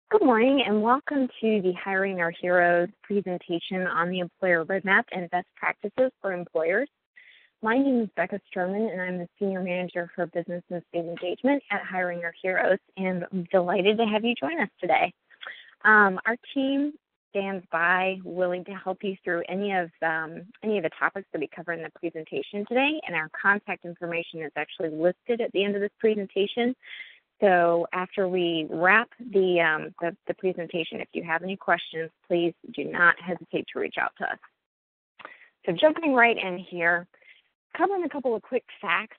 Good morning and welcome to the Hiring Our Heroes presentation on the Employer Roadmap and Best Practices for Employers. My name is Becca Sturman and I'm the Senior Manager for Business and State Engagement at Hiring Our Heroes, and I'm delighted to have you join us today. Our team stands by willing to help you through any of the topics that we cover in the presentation today, and our contact information is actually listed at the end of this presentation. So after we wrap the presentation, if you have any questions, please do not hesitate to reach out to us. So jumping right in here, covering a couple of quick facts.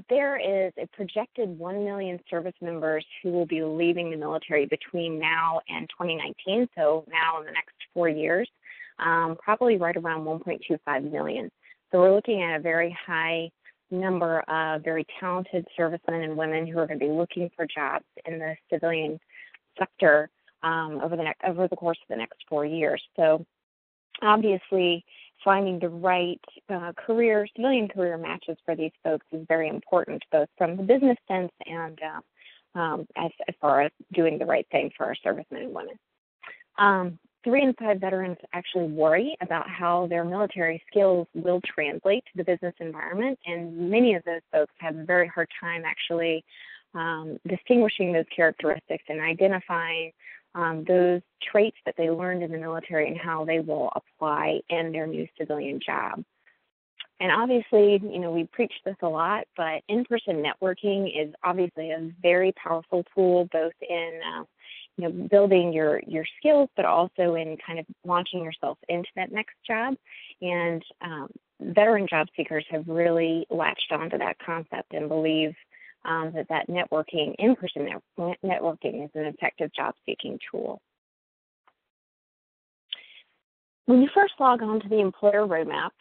There is a projected 1 million service members who will be leaving the military between now and 2019, so now in the next 4 years, probably right around 1.25 million. So we're looking at a very high number of very talented servicemen and women who are going to be looking for jobs in the civilian sector over the course of the next 4 years. So obviously finding the right civilian career matches for these folks is very important, both from the business sense and as far as doing the right thing for our servicemen and women. 3 in 5 veterans actually worry about how their military skills will translate to the business environment, and many of those folks have a very hard time actually distinguishing those characteristics and identifying those traits that they learned in the military and how they will apply in their new civilian job. And obviously, we preach this a lot, but in-person networking is obviously a very powerful tool, both in building your skills, but also in kind of launching yourself into that next job. And veteran job seekers have really latched onto that concept and believe that networking, in-person networking, is an effective job-seeking tool. When you first log on to the Employer Roadmap,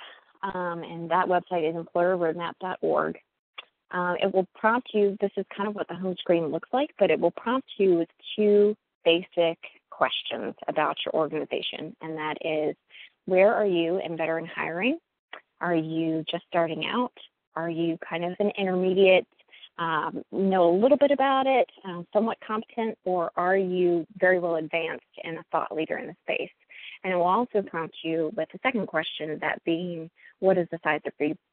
and that website is employerroadmap.org, it will prompt you. This is kind of what the home screen looks like, but it will prompt you with 2 basic questions about your organization, and that is, where are you in veteran hiring? Are you just starting out? Are you kind of an intermediate, know a little bit about it, somewhat competent, or are you very well advanced and a thought leader in the space? And it will also prompt you with the second question, that being, what is the size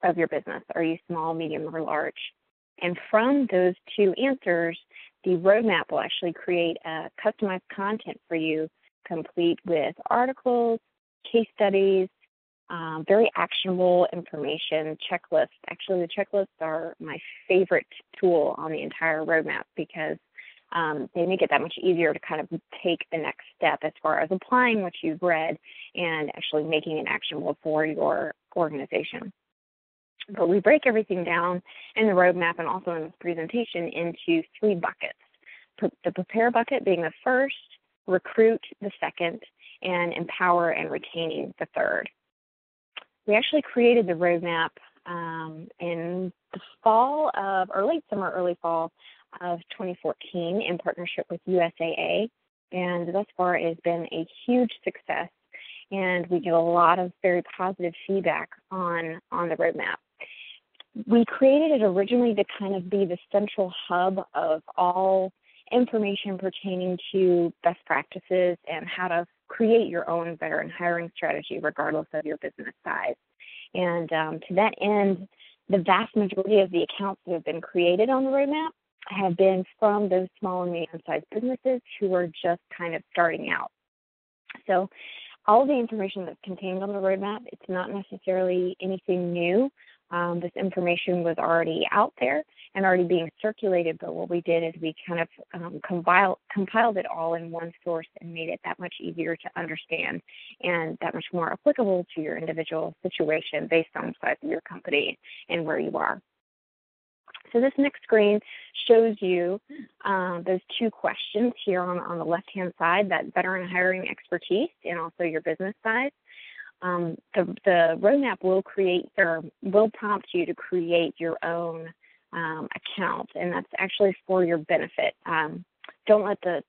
of your business? Are you small, medium, or large? And from those 2 answers, the roadmap will actually create a customized content for you, complete with articles, case studies, very actionable information, checklists. Actually, the checklists are my favorite tool on the entire roadmap because they make it that much easier to kind of take the next step as far as applying what you've read and actually making it actionable for your organization. But we break everything down in the roadmap and also in this presentation into 3 buckets. The prepare bucket being the first, recruit the second, and empower and retaining the third. We actually created the roadmap in the fall of, or late summer, early fall of 2014 in partnership with USAA, and thus far it has been a huge success, and we get a lot of very positive feedback on the roadmap. We created it originally to kind of be the central hub of all information pertaining to best practices and how to create your own veteran hiring strategy regardless of your business size. And to that end, the vast majority of the accounts that have been created on the roadmap have been from those small and medium-sized businesses who are just kind of starting out. So all of the information that's contained on the roadmap, it's not necessarily anything new. This information was already out there and already being circulated, but what we did is we kind of compiled it all in one source and made it that much easier to understand and that much more applicable to your individual situation based on the size of your company and where you are. So this next screen shows you those 2 questions here on the left-hand side, that veteran hiring expertise and also your business size. The roadmap will prompt you to create your own account, and that's actually for your benefit. Don't let the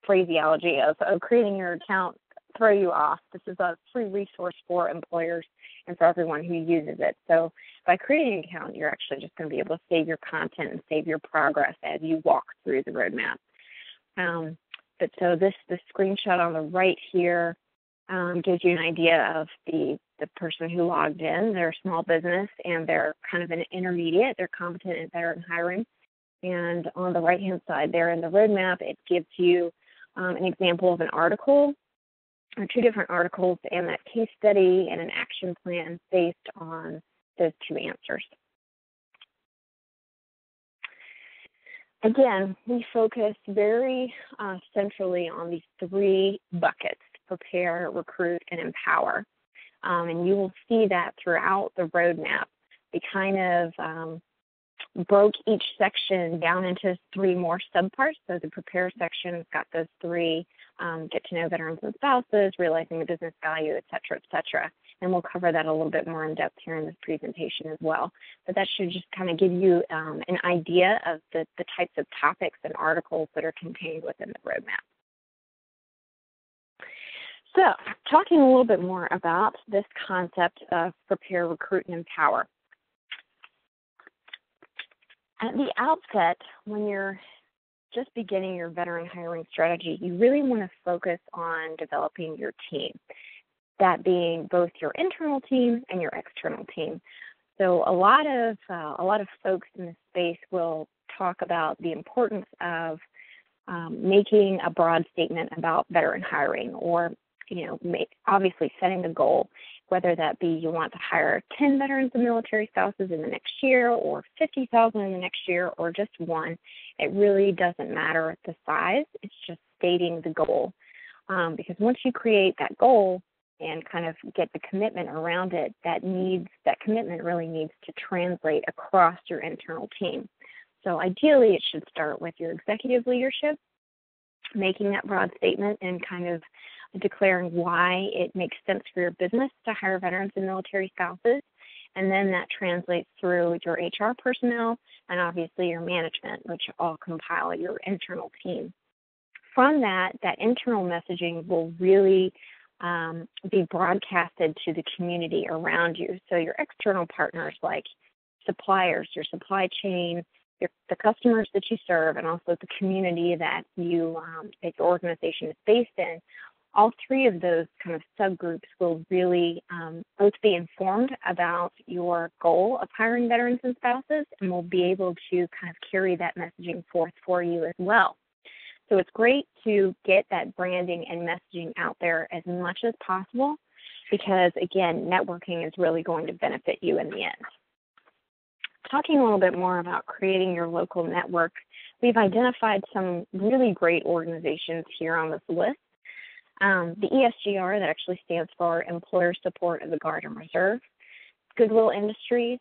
phraseology of creating your account throw you off. This is a free resource for employers and for everyone who uses it. So by creating an account, you're actually just going to be able to save your content and save your progress as you walk through the roadmap. But so this screenshot on the right here gives you an idea of the person who logged in. They're a small business, and they're kind of an intermediate. They're competent and better in hiring. And on the right-hand side there in the roadmap, it gives you an example of an article, or two different articles, and that case study and an action plan based on those two answers. Again, we focus very centrally on these three buckets: prepare, recruit, and empower. And you will see that throughout the roadmap. We kind of broke each section down into three more subparts. So the prepare section has got those three: get to know veterans and spouses, realizing the business value, et cetera, et cetera. And we'll cover that a little bit more in depth here in this presentation as well. But that should just kind of give you an idea of the types of topics and articles that are contained within the roadmap. So, talking a little bit more about this concept of prepare, recruit, and empower. At the outset, when you're just beginning your veteran hiring strategy, you really want to focus on developing your team, that being both your internal team and your external team. So a lot of folks in this space will talk about the importance of making a broad statement about veteran hiring, or obviously setting a goal, whether that be you want to hire 10 veterans and military spouses in the next year, or 50,000 in the next year, or just one. It really doesn't matter the size. It's just stating the goal. Because once you create that goal and kind of get the commitment around it, that commitment really needs to translate across your internal team. So ideally, it should start with your executive leadership, making that broad statement and kind of declaring why it makes sense for your business to hire veterans and military spouses. And then that translates through your HR personnel and obviously your management, which all compile your internal team. From that internal messaging will really be broadcasted to the community around you. So your external partners, like suppliers, your supply chain, the customers that you serve, and also the community that your organization is based in, all three of those kind of subgroups will really both be informed about your goal of hiring veterans and spouses, and will be able to kind of carry that messaging forth for you as well. So it's great to get that branding and messaging out there as much as possible, because, again, networking is really going to benefit you in the end. Talking a little bit more about creating your local network, we've identified some really great organizations here on this list. The ESGR, that actually stands for Employer Support of the Guard and Reserve. Goodwill Industries,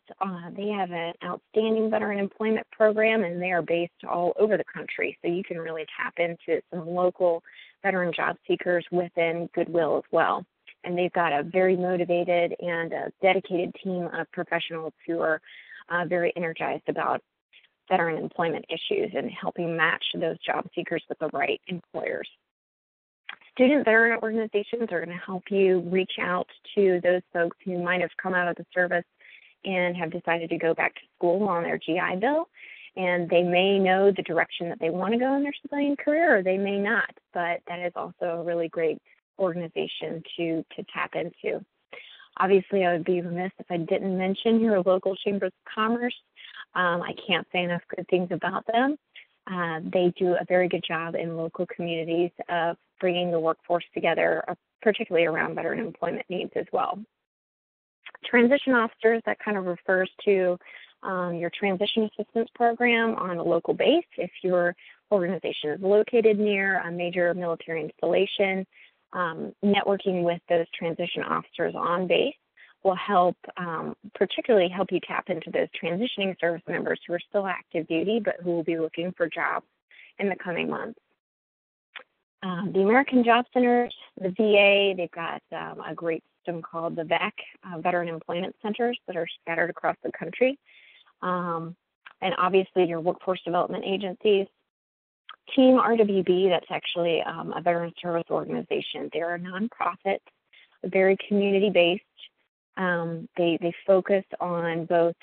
they have an outstanding veteran employment program, and they are based all over the country. So you can really tap into some local veteran job seekers within Goodwill as well. And they've got a very motivated and a dedicated team of professionals who are very energized about veteran employment issues and helping match those job seekers with the right employers. Student veteran organizations are going to help you reach out to those folks who might have come out of the service and have decided to go back to school on their GI Bill. And they may know the direction that they want to go in their civilian career, or they may not. But that is also a really great organization to tap into. Obviously, I would be remiss if I didn't mention your local chambers of commerce. I can't say enough good things about them. They do a very good job in local communities of bringing the workforce together, particularly around veteran employment needs as well. Transition officers, that kind of refers to your transition assistance program on a local base. If your organization is located near a major military installation, networking with those transition officers on base will help, particularly help you tap into those transitioning service members who are still active duty but who will be looking for jobs in the coming months. The American Job Centers, the VA, they've got a great system called the VEC, Veteran Employment Centers, that are scattered across the country. And obviously your workforce development agencies. Team RWB, that's actually a veteran service organization. They're a nonprofit, very community-based. They focus on both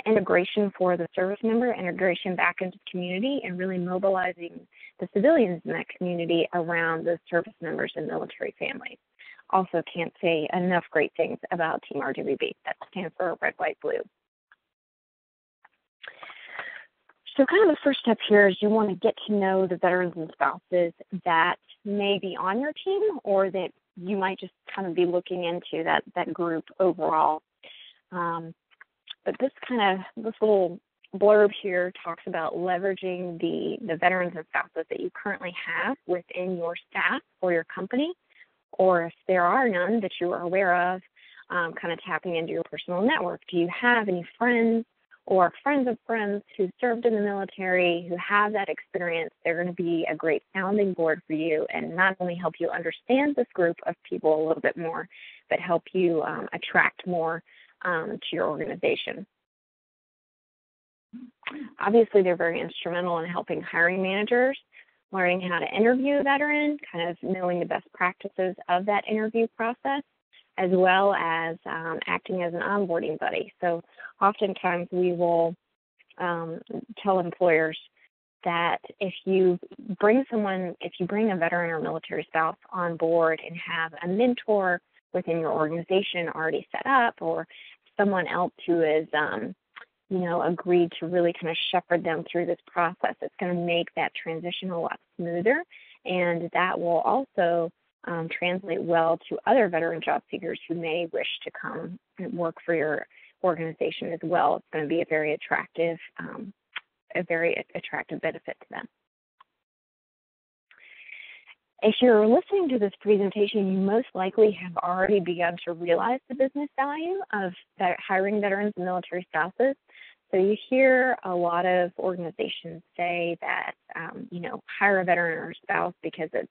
integration for the service member, integration back into the community, and really mobilizing the civilians in that community around the service members and military families. Also can't say enough great things about Team RWB. That stands for Red, White, Blue. So kind of the first step here is you want to get to know the veterans and spouses that may be on your team, or that you might just kind of be looking into that group overall. But this little blurb here talks about leveraging the veterans and spouses that you currently have within your staff or your company, or if there are none that you are aware of, kind of tapping into your personal network. Do you have any friends or friends of friends who served in the military, who have that experience? They're going to be a great sounding board for you and not only help you understand this group of people a little bit more, but help you attract more to your organization. Obviously, they're very instrumental in helping hiring managers, learning how to interview a veteran, kind of knowing the best practices of that interview process, as well as acting as an onboarding buddy. So oftentimes we will tell employers that if you bring a veteran or military spouse on board and have a mentor within your organization already set up, or someone else who is, agreed to really kind of shepherd them through this process, it's going to make that transition a lot smoother, and that will also translate well to other veteran job seekers who may wish to come and work for your organization as well. It's going to be a very attractive benefit to them. If you're listening to this presentation, you most likely have already begun to realize the business value of hiring veterans and military spouses. So you hear a lot of organizations say that, hire a veteran or a spouse because it's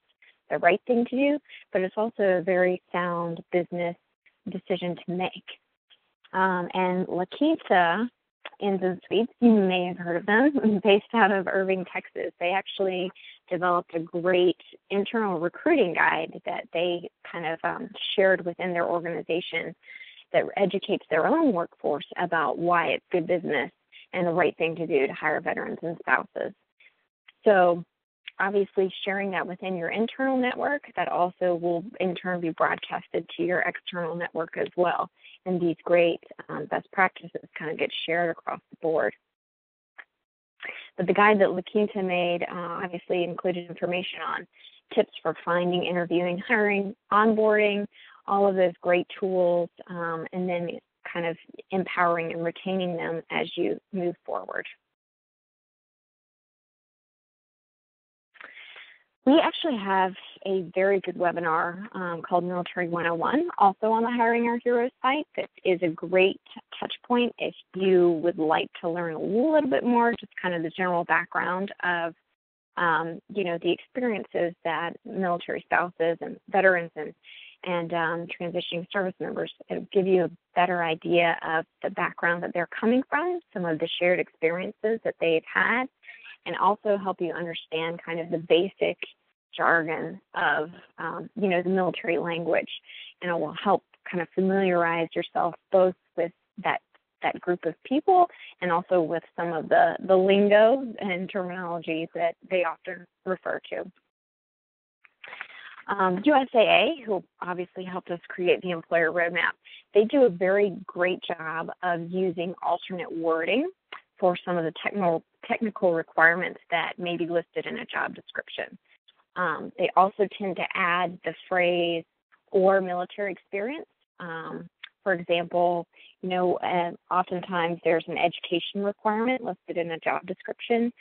the right thing to do, but it's also a very sound business decision to make. And Lakita Inns and Suites, you may have heard of them, based out of Irving, Texas. They actually developed a great internal recruiting guide that they kind of shared within their organization that educates their own workforce about why it's good business and the right thing to do to hire veterans and spouses. So obviously sharing that within your internal network, that also will in turn be broadcasted to your external network as well. And these great best practices kind of get shared across the board. But the guide that Lakita made obviously included information on tips for finding, interviewing, hiring, onboarding, all of those great tools, and then kind of empowering and retaining them as you move forward. We actually have a very good webinar called Military 101, also on the Hiring Our Heroes site. That is a great touch point if you would like to learn a little bit more, just kind of the general background of, the experiences that military spouses and veterans and transitioning service members. It'll give you a better idea of the background that they're coming from, some of the shared experiences that they've had, and also help you understand kind of the basic jargon of, the military language. And it will help kind of familiarize yourself both with that group of people and also with some of the lingo and terminology that they often refer to. USAA, who obviously helped us create the employer roadmap, they do a very great job of using alternate wording for some of the technical requirements that may be listed in a job description. They also tend to add the phrase or military experience. For example, oftentimes there's an education requirement listed in a job description.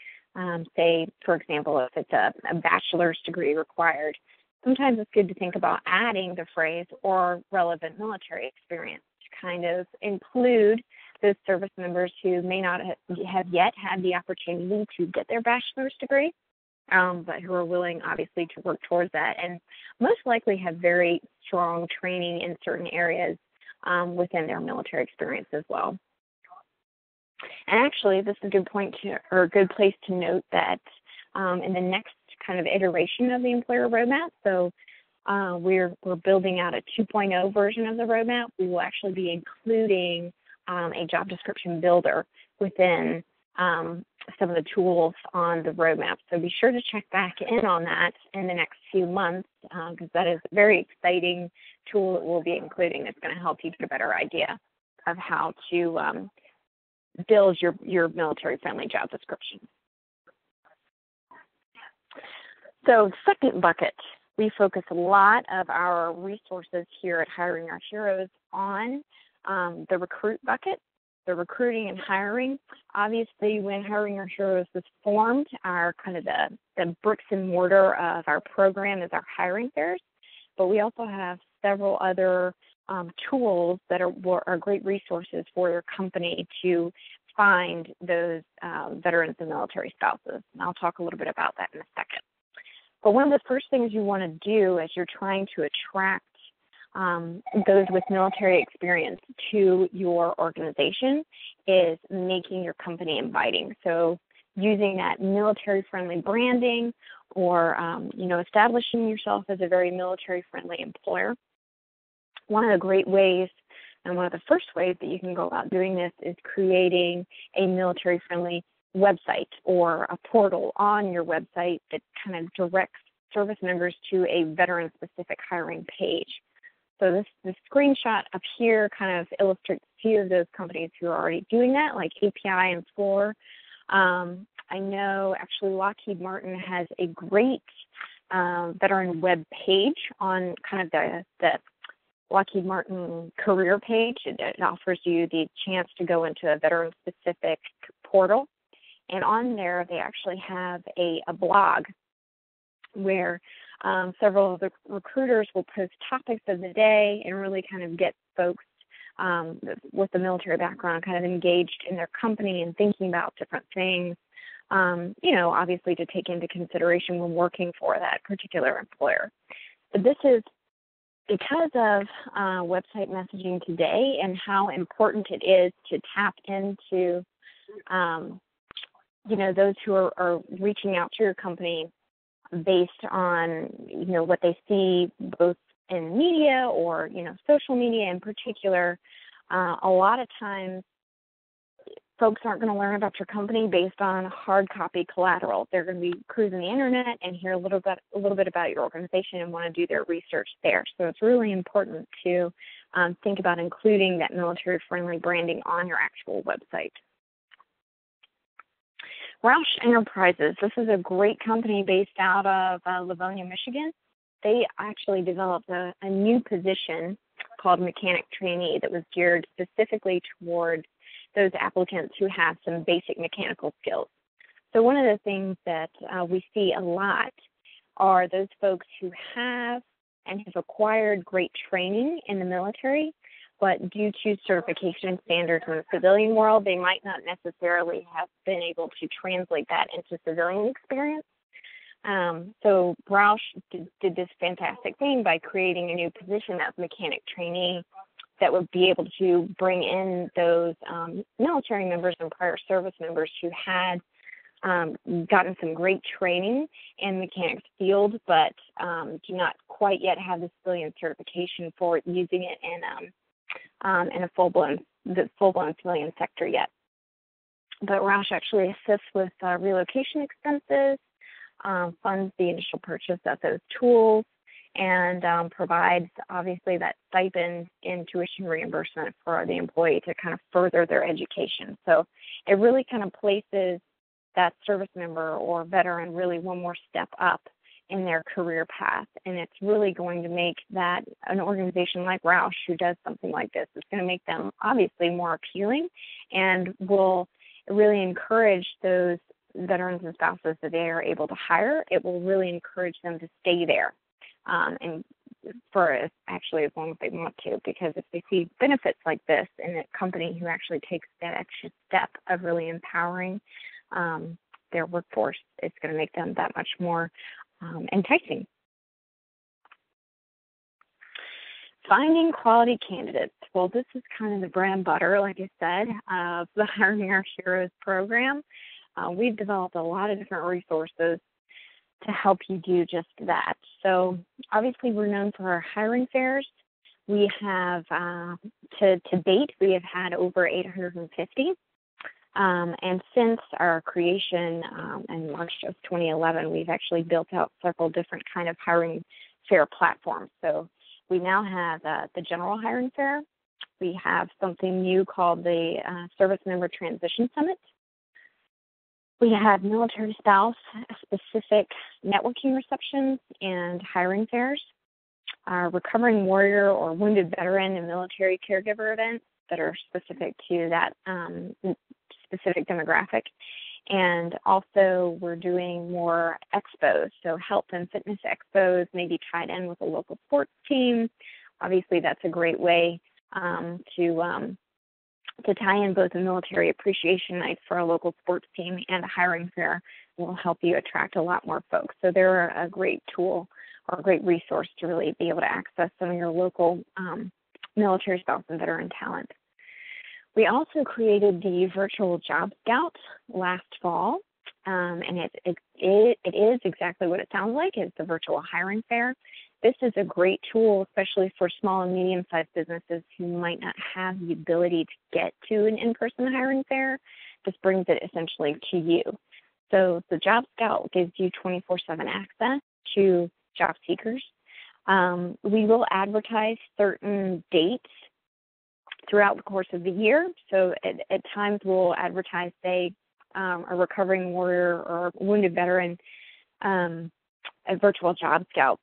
Say, for example, if it's a bachelor's degree required, sometimes it's good to think about adding the phrase or relevant military experience to kind of include those service members who may not have yet had the opportunity to get their bachelor's degree, but who are willing, obviously, to work towards that and most likely have very strong training in certain areas within their military experience as well. And actually, this is a good place to note that in the next kind of iteration of the employer roadmap, so we're building out a 2.0 version of the roadmap. We will actually be including a job description builder within some of the tools on the roadmap. So be sure to check back in on that in the next few months, because that is a very exciting tool that we'll be including that's going to help you get a better idea of how to build your military-friendly job description. So second bucket, we focus a lot of our resources here at Hiring Our Heroes on the recruit bucket, the recruiting and hiring. Obviously, when Hiring Our Heroes was formed, our kind of the bricks and mortar of our program is our hiring fairs, but we also have several other tools that are great resources for your company to find those veterans and military spouses. And I'll talk a little bit about that in a second. But one of the first things you want to do as you're trying to attract those with military experience to your organization is making your company inviting. So using that military-friendly branding or, establishing yourself as a very military-friendly employer. One of the great ways and one of the first ways that you can go about doing this is creating a military-friendly website or a portal on your website that kind of directs service members to a veteran-specific hiring page. So this screenshot up here kind of illustrates a few of those companies who are already doing that, like API and SCORE. I know actually Lockheed Martin has a great veteran web page on kind of the Lockheed Martin career page. It offers you the chance to go into a veteran-specific portal. And on there, they actually have a blog where several of the recruiters will post topics of the day and really kind of get folks with the military background kind of engaged in their company and thinking about different things, obviously to take into consideration when working for that particular employer. But this is because of website messaging today and how important it is to tap into those who are reaching out to your company based on, what they see both in media or, social media in particular. A lot of times folks aren't going to learn about your company based on hard copy collateral. They're going to be cruising the internet and hear a little bit about your organization and want to do their research there. So it's really important to think about including that military-friendly branding on your actual website. Roush Enterprises, this is a great company based out of Livonia, Michigan. They actually developed a new position called mechanic trainee that was geared specifically toward those applicants who have some basic mechanical skills. So one of the things that we see a lot are those folks who have and have acquired great training in the military, but due to certification standards in the civilian world, they might not necessarily have been able to translate that into civilian experience. So Roush did this fantastic thing by creating a new position as mechanic trainee that would be able to bring in those military members and prior service members who had gotten some great training in mechanics field, but do not quite yet have the civilian certification for using it in a full-blown civilian sector yet. But Roush actually assists with relocation expenses, funds the initial purchase of those tools, and provides, obviously, that stipend in tuition reimbursement for the employee to kind of further their education. So it really kind of places that service member or veteran really one more step up in their career path. And it's really going to make that an organization like Roush who does something like this, it's going to make them obviously more appealing and will really encourage those veterans and spouses that they are able to hire. It will really encourage them to stay there. And for actually as long as they want to, because if they see benefits like this in a company who actually takes that extra step of really empowering their workforce, it's going to make them that much more enticing. Finding quality candidates. Well, this is kind of the bread and butter, like I said, of the Hiring Our Heroes program. We've developed a lot of different resources to help you do just that. So obviously we're known for our hiring fairs, We have, to date, we have had over 850. And since our creation in March of 2011, we've actually built out several different kind of hiring fair platforms. So we now have the General Hiring Fair. We have something new called the Service Member Transition Summit. We have military spouse specific networking receptions and hiring fairs, recovering warrior or wounded veteran and military caregiver events that are specific to that specific demographic. And also we're doing more expos, so health and fitness expos, maybe tied in with a local sports team. Obviously that's a great way to tie in both a military appreciation night for a local sports team and a hiring fair will help you attract a lot more folks. So they're a great tool or a great resource to really be able to access some of your local military spouse and veteran talent. We also created the virtual Job Scout last fall, and it is exactly what it sounds like. It's the virtual hiring fair. This is a great tool, especially for small and medium-sized businesses who might not have the ability to get to an in-person hiring fair. This brings it essentially to you. So the Job Scout gives you 24/7 access to job seekers. We will advertise certain dates throughout the course of the year. So at times we'll advertise, say, a recovering warrior or wounded veteran, a virtual Job Scout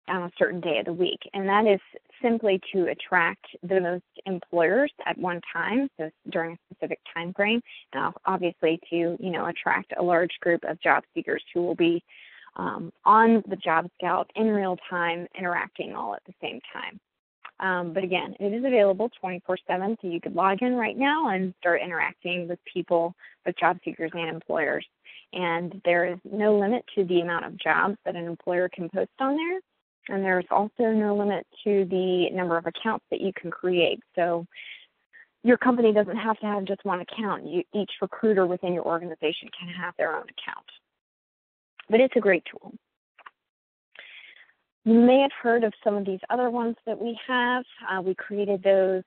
on a certain day of the week. And that is simply to attract the most employers at one time, so during a specific time frame, and obviously to, attract a large group of job seekers who will be on the Job Scout in real time, interacting all at the same time. But again, it is available 24/7, so you could log in right now and start interacting with people, with job seekers and employers. And there is no limit to the amount of jobs that an employer can post on there. And there's also no limit to the number of accounts that you can create. So your company doesn't have to have just one account. Each recruiter within your organization can have their own account. But it's a great tool. You may have heard of some of these other ones that we have. We created those.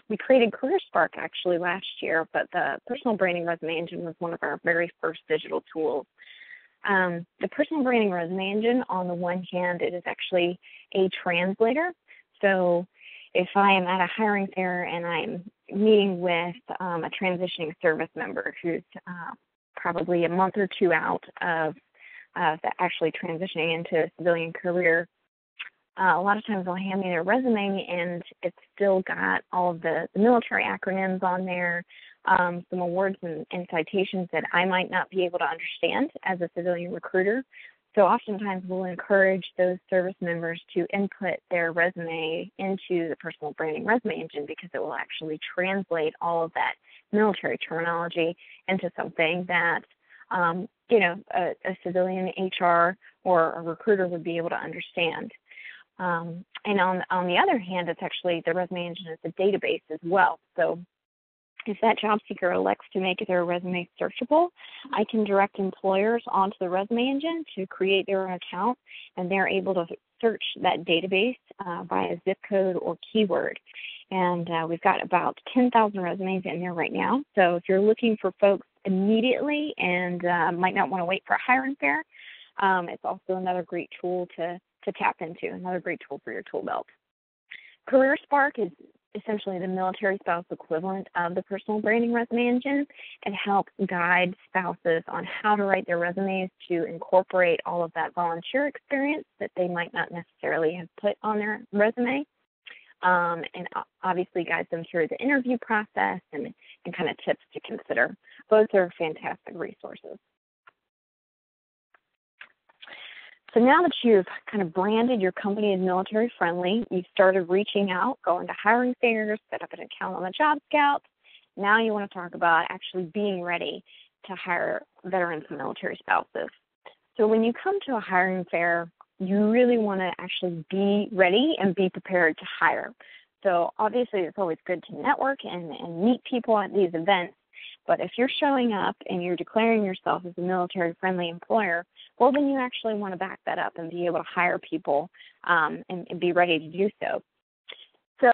We created CareerSpark actually last year, but the Personal Branding Resume Engine was one of our very first digital tools. The Personal Branding Resume Engine, on the one hand, it is actually a translator. So if I am at a hiring fair and I'm meeting with a transitioning service member who's probably a month or two out of actually transitioning into a civilian career, a lot of times they'll hand me their resume and it's still got all of the military acronyms on there, some awards and citations that I might not be able to understand as a civilian recruiter. So oftentimes we'll encourage those service members to input their resume into the Personal Branding Resume Engine because it will actually translate all of that military terminology into something that, a civilian HR or a recruiter would be able to understand. And on the other hand, it's actually the resume engine is a database as well. So if that job seeker elects to make their resume searchable, I can direct employers onto the resume engine to create their own account, and they're able to search that database via zip code or keyword. And we've got about 10,000 resumes in there right now. So if you're looking for folks immediately and might not want to wait for a hiring fair, it's also another great tool to tap into, another great tool for your tool belt. CareerSpark is essentially the military spouse equivalent of the Personal Branding Resume Engine. It helps guide spouses on how to write their resumes to incorporate all of that volunteer experience that they might not necessarily have put on their resume, and obviously guides them through the interview process and kind of tips to consider. Both are fantastic resources. So now that you've kind of branded your company as military friendly, you've started reaching out, going to hiring fairs, set up an account on the Job Scout. Now you want to talk about actually being ready to hire veterans and military spouses. So when you come to a hiring fair, you really want to actually be ready and be prepared to hire. So obviously it's always good to network and meet people at these events. But if you're showing up and you're declaring yourself as a military-friendly employer, well, then you actually want to back that up and be able to hire people and be ready to do so. So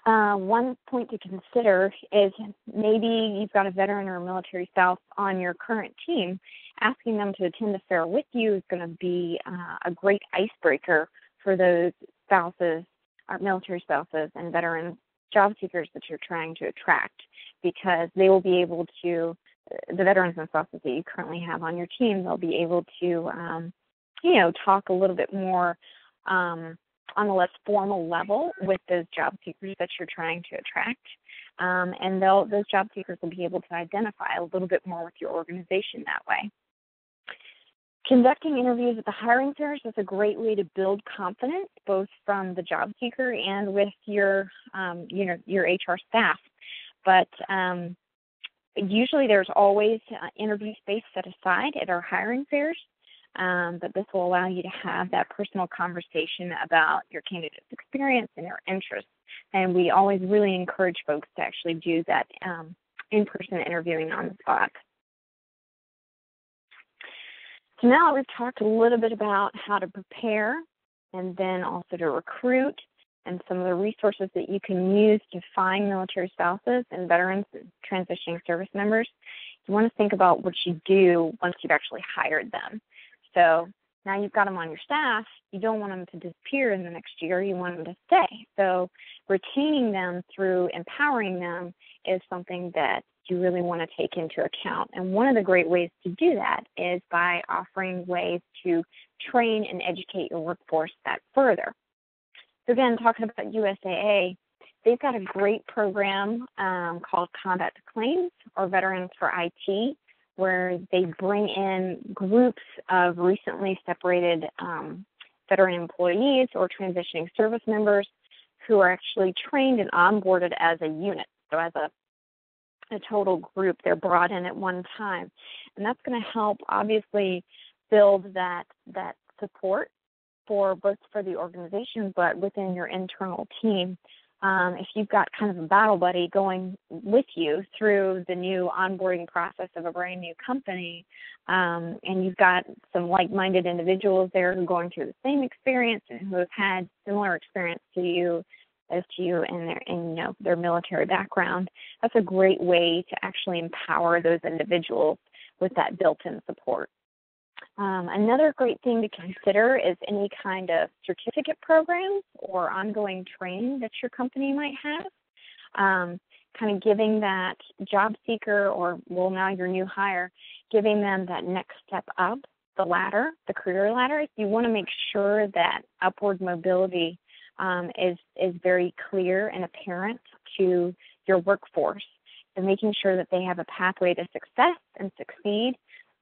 one point to consider is maybe you've got a veteran or a military spouse on your current team. Asking them to attend the fair with you is going to be a great icebreaker for those spouses, our military spouses and veteran job seekers that you're trying to attract, because they will be able to, the veterans and spouses that you currently have on your team, they'll be able to, talk a little bit more on a less formal level with those job seekers that you're trying to attract. And those job seekers will be able to identify a little bit more with your organization that way. Conducting interviews at the hiring fairs is a great way to build confidence, both from the job seeker and with your HR staff. But usually there's always interview space set aside at our hiring fairs. But this will allow you to have that personal conversation about your candidate's experience and their interests. And we always really encourage folks to actually do that in-person interviewing on the spot. So now we've talked a little bit about how to prepare and then also to recruit and some of the resources that you can use to find military spouses and veterans and transitioning service members. You want to think about what you do once you've actually hired them. So now you've got them on your staff. You don't want them to disappear in the next year. You want them to stay. So retaining them through empowering them is something that you really want to take into account. And one of the great ways to do that is by offering ways to train and educate your workforce that further. So again, talking about USAA, they've got a great program called Combat to Claims, or Veterans for IT, where they bring in groups of recently separated veteran employees or transitioning service members who are actually trained and onboarded as a unit, so as a total group. They're brought in at one time. And that's going to help, obviously, build that support for both for the organization, but within your internal team. If you've got kind of a battle buddy going with you through the new onboarding process of a brand new company, and you've got some like-minded individuals there who are going through the same experience and who have had similar experience to you and their military background, that's a great way to actually empower those individuals with that built-in support. Another great thing to consider is any kind of certificate programs or ongoing training that your company might have. Kind of giving that job seeker or, now your new hire, giving them that next step up the ladder, the career ladder. You want to make sure that upward mobility is very clear and apparent to your workforce. And making sure that they have a pathway to success and succeed,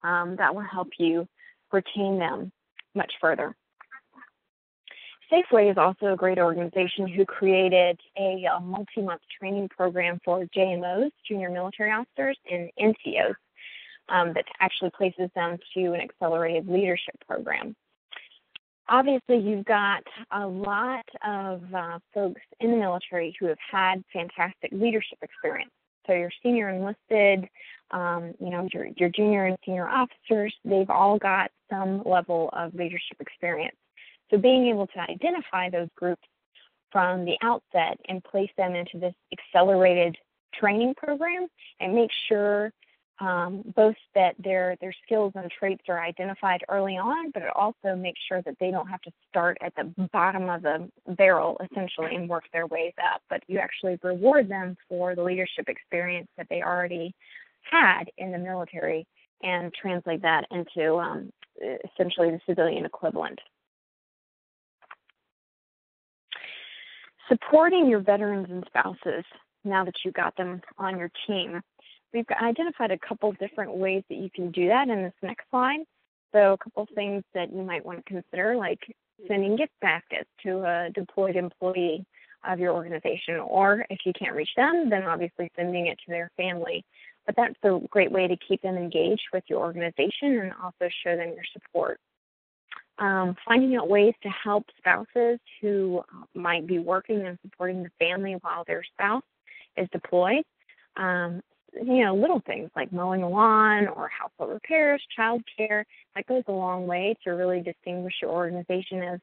that will help you retain them much further. SafeWay is also a great organization who created a multi-month training program for JMOs, junior military officers, and NCOs that actually places them to an accelerated leadership program. Obviously, you've got a lot of folks in the military who have had fantastic leadership experience. So your senior enlisted, your junior and senior officers, they've all got some level of leadership experience. So being able to identify those groups from the outset and place them into this accelerated training program and make sure both that their skills and traits are identified early on, but it also makes sure that they don't have to start at the bottom of the barrel, essentially, and work their ways up, but you actually reward them for the leadership experience that they already had in the military and translate that into essentially the civilian equivalent. Supporting your veterans and spouses now that you've got them on your team. We've identified a couple different ways that you can do that in this next slide. So a couple things that you might want to consider, like sending gift baskets to a deployed employee of your organization, or if you can't reach them, then obviously sending it to their family. But that's a great way to keep them engaged with your organization and also show them your support. Finding out ways to help spouses who might be working and supporting the family while their spouse is deployed. Little things like mowing the lawn or household repairs, child care, that goes a long way to really distinguish your organization as,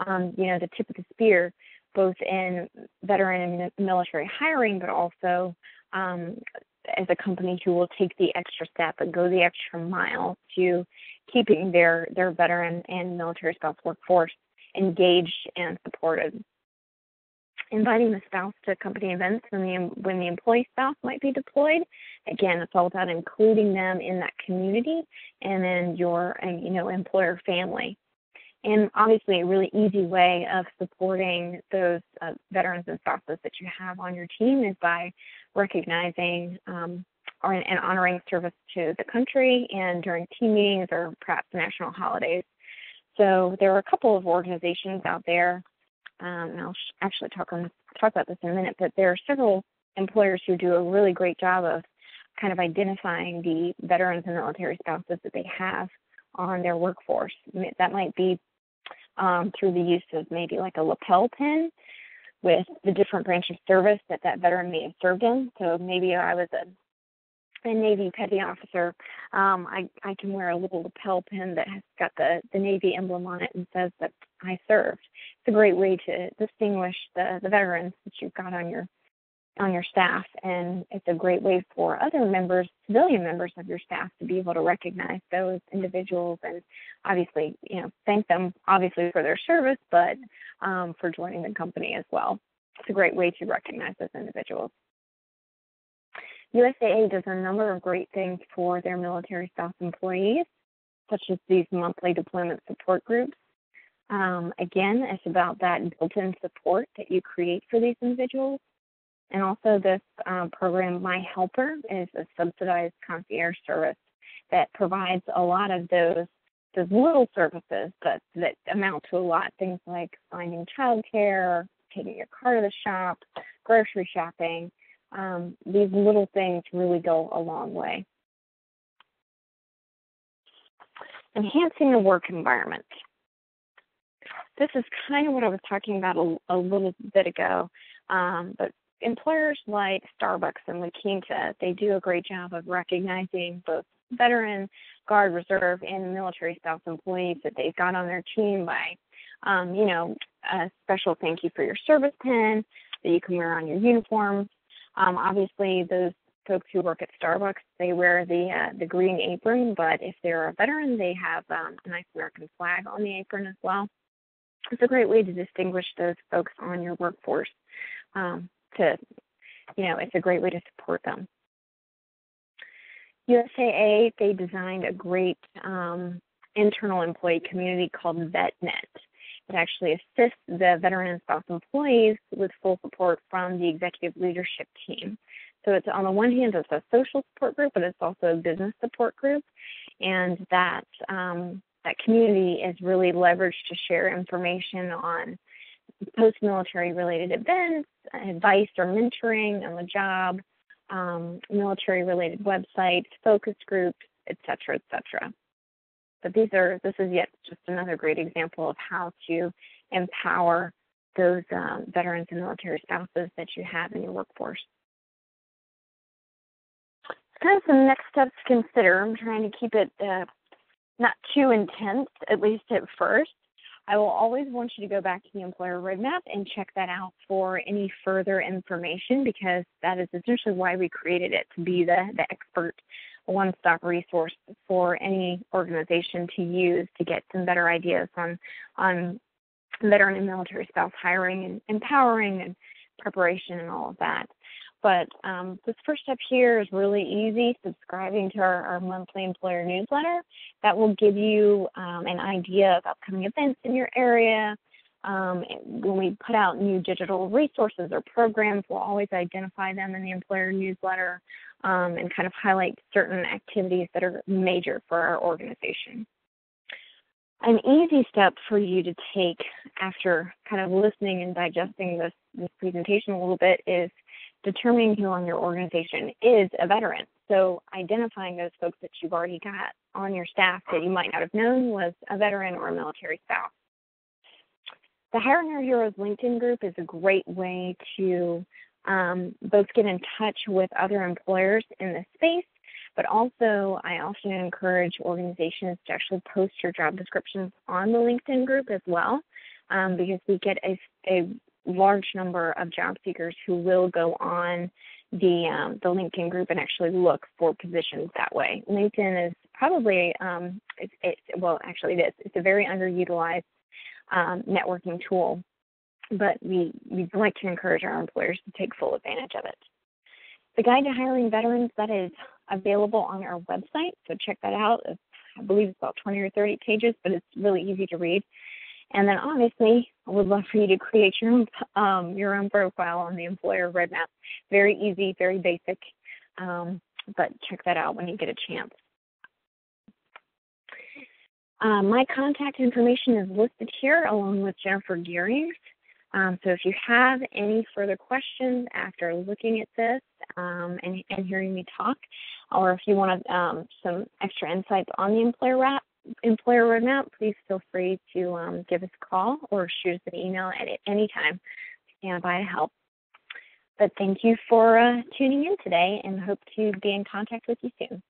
the tip of the spear both in veteran and military hiring, but also as a company who will take the extra step and go the extra mile to keeping their veteran and military spouse workforce engaged and supported. Inviting the spouse to company events when the employee spouse might be deployed. Again, it's all about including them in that community and then your employer family. And obviously, a really easy way of supporting those veterans and spouses that you have on your team is by recognizing and honoring service to the country and during team meetings or perhaps national holidays. So there are a couple of organizations out there, and I'll actually talk about this in a minute, but there are several employers who do a really great job of kind of identifying the veterans and military spouses that they have on their workforce. That might be through the use of maybe like a lapel pin with the different branch of service that veteran may have served in. So maybe I was a Navy petty officer. I can wear a little lapel pin that has got the Navy emblem on it and says that I served. It's a great way to distinguish the veterans that you've got on your staff, and it's a great way for other civilian members of your staff, to be able to recognize those individuals and obviously, thank them obviously for their service, but for joining the company as well. It's a great way to recognize those individuals. USAA does a number of great things for their military spouse employees, such as these monthly deployment support groups. Again, it's about that built-in support that you create for these individuals. And also this program, My Helper, is a subsidized concierge service that provides a lot of those little services that amount to a lot. Things like finding childcare, taking your car to the shop, grocery shopping. These little things really go a long way. Enhancing the work environment. This is kind of what I was talking about a little bit ago, but employers like Starbucks and La Quinta, they do a great job of recognizing both veteran, Guard, Reserve, and military spouse employees that they've got on their team by, a special thank you for your service pin that you can wear on your uniform. Obviously, those folks who work at Starbucks, they wear the green apron, but if they're a veteran, they have a nice American flag on the apron as well. It's a great way to distinguish those folks on your workforce. It's a great way to support them. USAA, they designed a great internal employee community called Vetnet. It actually assists the veteran and spouse employees with full support from the executive leadership team. So it's, on the one hand, it's a social support group, but it's also a business support group. And that community is really leveraged to share information on post-military related events, advice or mentoring on the job, military-related websites, focus groups, et cetera, et cetera. But this is yet just another great example of how to empower those veterans and military spouses that you have in your workforce. Kind of some next steps to consider. I'm trying to keep it not too intense, at least at first. I will always want you to go back to the employer roadmap and check that out for any further information, because that is essentially why we created it, to be the expert one-stop resource for any organization to use to get some better ideas on veteran and military spouse hiring and empowering and preparation and all of that. But this first step here is really easy, subscribing to our monthly employer newsletter. That will give you an idea of upcoming events in your area. When we put out new digital resources or programs, we'll always identify them in the employer newsletter and kind of highlight certain activities that are major for our organization. An easy step for you to take after kind of listening and digesting this presentation a little bit is determining who on your organization is a veteran. So identifying those folks that you've already got on your staff that you might not have known was a veteran or a military spouse. The Hiring Our Heroes LinkedIn group is a great way to both get in touch with other employers in this space, but also I often encourage organizations to actually post your job descriptions on the LinkedIn group as well, because we get a large number of job seekers who will go on the LinkedIn group and actually look for positions that way. LinkedIn is probably, it is. It's a very underutilized networking tool, but we like to encourage our employers to take full advantage of it. The Guide to Hiring Veterans, that is available on our website, so check that out. I believe it's about 20 or 30 pages, but it's really easy to read. And then obviously, I would love for you to create your own profile on the employer roadmap. Very easy, very basic, but check that out when you get a chance. My contact information is listed here along with Jennifer Gearing's. So if you have any further questions after looking at this and hearing me talk, or if you want some extra insights on the employer roadmap, please feel free to give us a call or shoot us an email at any time. Stand by to help. But thank you for tuning in today, and hope to be in contact with you soon.